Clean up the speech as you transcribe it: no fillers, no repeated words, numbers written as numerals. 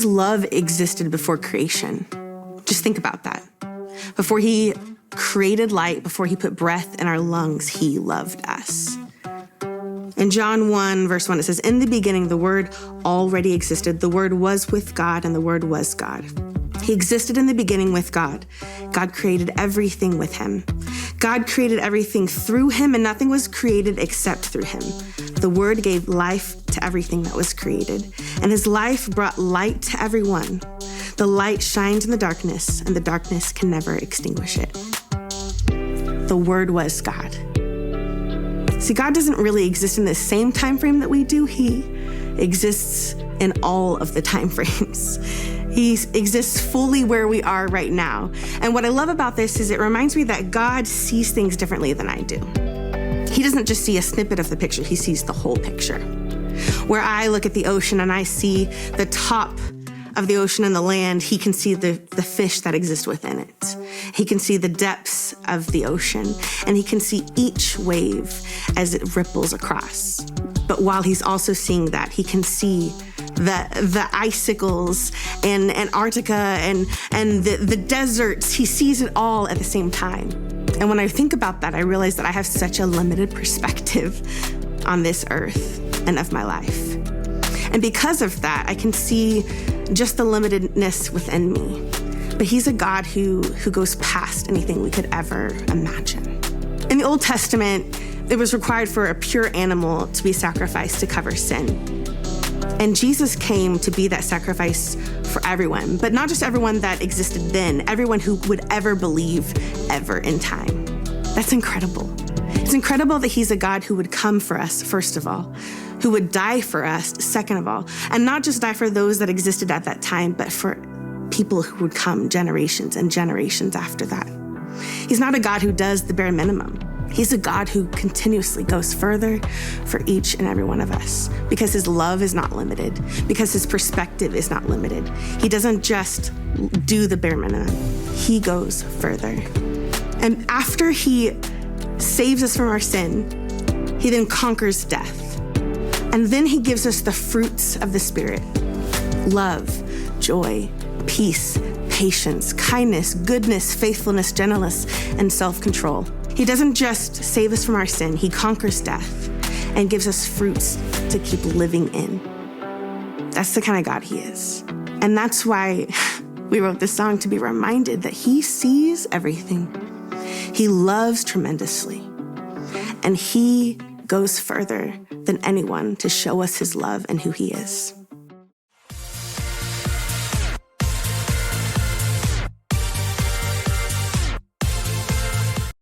God's love existed before creation. Just think about that. Before he created light, before he put breath in our lungs, he loved us. In John 1, verse 1, it says, "In the beginning, the Word already existed. The Word was with God, and the Word was God." He existed in the beginning with God. God created everything with him. God created everything through him, and nothing was created except through him. The Word gave life to everything that was created, and his life brought light to everyone. The light shines in the darkness, and the darkness can never extinguish it. The Word was God. See, God doesn't really exist in the same time frame that we do. He exists in all of the time frames. He exists fully where we are right now. And what I love about this is it reminds me that God sees things differently than I do. He doesn't just see a snippet of the picture, he sees the whole picture. Where I look at the ocean and I see the top of the ocean and the land, he can see the fish that exist within it. He can see the depths of the ocean, and he can see each wave as it ripples across. But while he's also seeing that, he can see the icicles and Antarctica and the deserts. He sees it all at the same time. And when I think about that, I realize that I have such a limited perspective on this earth and of my life. And because of that, I can see just the limitedness within me. But he's a God who goes past anything we could ever imagine. In the Old Testament, it was required for a pure animal to be sacrificed to cover sin. And Jesus came to be that sacrifice for everyone, but not just everyone that existed then, everyone who would ever believe ever in time. That's incredible. It's incredible that he's a God who would come for us, first of all, who would die for us, second of all, and not just die for those that existed at that time, but for people who would come generations and generations after that. He's not a God who does the bare minimum. He's a God who continuously goes further for each and every one of us because his love is not limited, because his perspective is not limited. He doesn't just do the bare minimum. He goes further. And after he saves us from our sin, he then conquers death. And then he gives us the fruits of the Spirit: love, joy, peace, patience, kindness, goodness, faithfulness, gentleness, and self-control. He doesn't just save us from our sin, he conquers death and gives us fruits to keep living in. That's the kind of God he is. And that's why we wrote this song, to be reminded that he sees everything. He loves tremendously. And he goes further than anyone to show us his love and who he is.